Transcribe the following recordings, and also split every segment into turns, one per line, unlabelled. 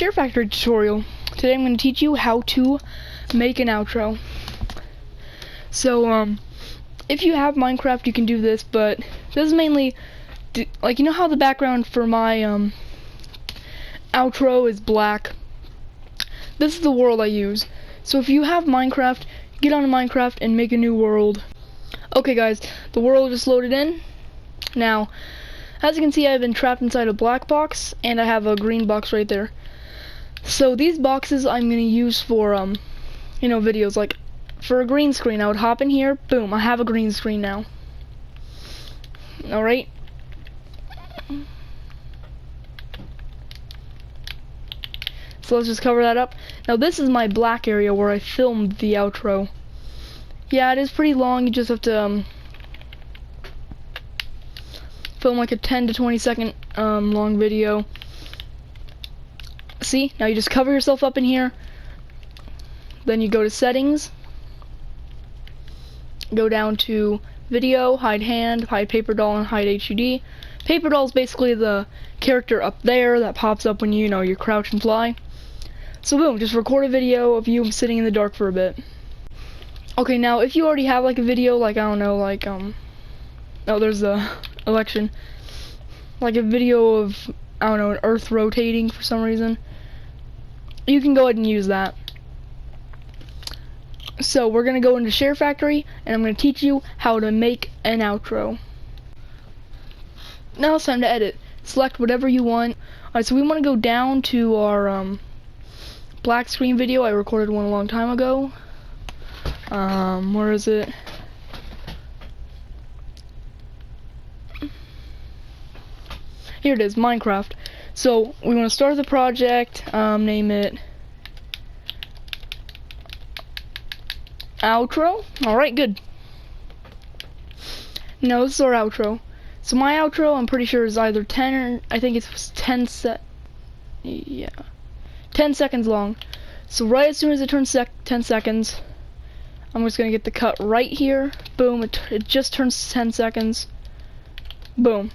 SHAREfactory tutorial. Today I'm going to teach you how to make an outro. So, if you have Minecraft, you can do this, but this is mainly, like, you know how the background for my, outro is black? This is the world I use. So if you have Minecraft, get on Minecraft and make a new world. Okay guys, the world just loaded in. Now, as you can see, I've been trapped inside a black box, and I have a green box right there. So these boxes I'm gonna use for, you know, videos. Like, for a green screen, I would hop in here, boom, I have a green screen now. Alright? So let's just cover that up. Now this is my black area where I filmed the outro. Yeah, it is pretty long. You just have to, film like a 10 to 20 second long video. See, now you just cover yourself up in here, then you go to settings, go down to video, hide hand, hide paper doll, and hide HUD. Paper doll is basically the character up there that pops up when you know you crouch and fly. So boom, just record a video of you sitting in the dark for a bit. Okay, now if you already have like a video, like I don't know, like oh, there's the election, like a video of, I don't know, an Earth rotating for some reason, you can go ahead and use that. So we're gonna go into SHAREfactory, and I'm gonna teach you how to make an outro. Now it's time to edit. Select whatever you want. Alright, so we want to go down to our black screen video. I recorded one a long time ago. Where is it? Here it is, Minecraft. So we want to start the project, name it outro. Alright, good. Now this is our outro. So my outro, I'm pretty sure, is either 10 or, I think it's 10 seconds long. So right as soon as it turns 10 seconds, I'm just gonna get the cut right here. Boom, it just turns 10 seconds. Boom.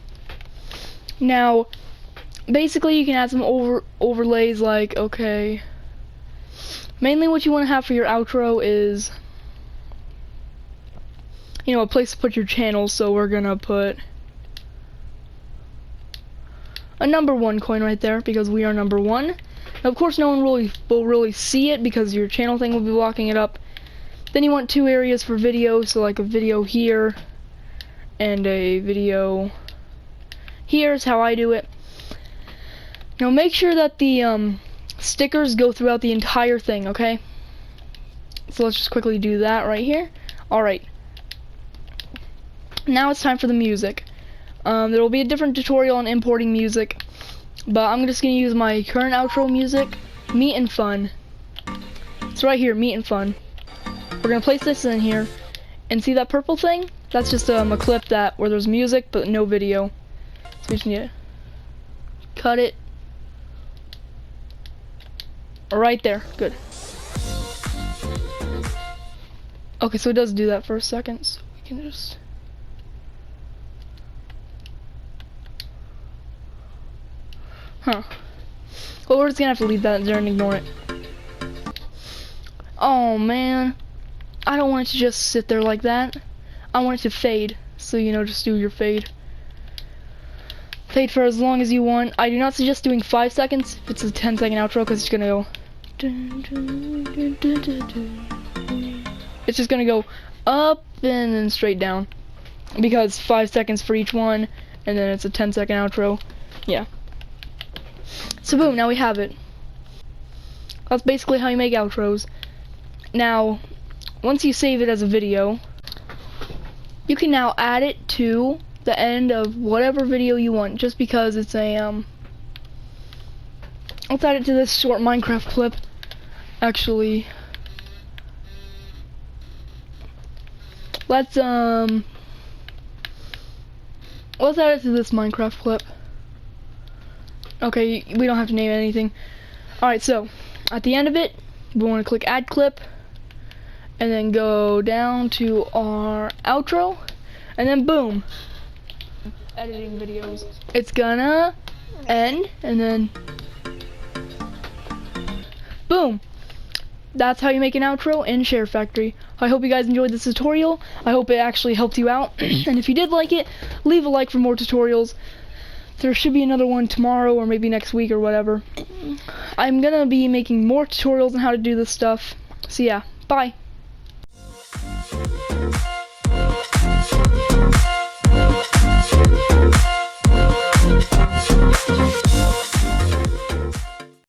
Now, basically you can add some overlays, like, okay, mainly what you want to have for your outro is, you know, a place to put your channel. So we're gonna put a #1 coin right there, because we are #1. Now, of course, no one will really see it because your channel thing will be blocking it up. Then you want 2 areas for video, so like a video here and a video here is how I do it. Now make sure that the stickers go throughout the entire thing, okay? So let's just quickly do that right here. Alright. Now it's time for the music. There will be a different tutorial on importing music, but I'm just going to use my current outro music, Meat and Fun. It's right here, Meat and Fun. We're going to place this in here, and see that purple thing? That's just a clip where there's music but no video. So we just need to cut it right there. Good. Okay, so it does do that for a second, so we can just... Huh. Well, we're just gonna have to leave that there and ignore it. Oh man, I don't want it to just sit there like that. I want it to fade. So, you know, just do your fade. Fade for as long as you want. I do not suggest doing 5 seconds if it's a 10-second outro, because it's gonna go. It's just gonna go up and then straight down, because 5 seconds for each one, and then it's a 10-second outro. Yeah. So boom, now we have it. That's basically how you make outros. Now, once you save it as a video, you can now add it to the end of whatever video you want, just because it's a, let's add it to this short Minecraft clip. Actually, let's add it to this Minecraft clip. Okay, we don't have to name anything. Alright, so at the end of it, we want to click add clip, and then go down to our outro, and then boom, editing videos. It's gonna end, and then boom. That's how you make an outro in SHAREfactory. I hope you guys enjoyed this tutorial. I hope it actually helped you out. And if you did like it, leave a like for more tutorials. There should be another one tomorrow or maybe next week or whatever. I'm gonna be making more tutorials on how to do this stuff. So yeah, bye.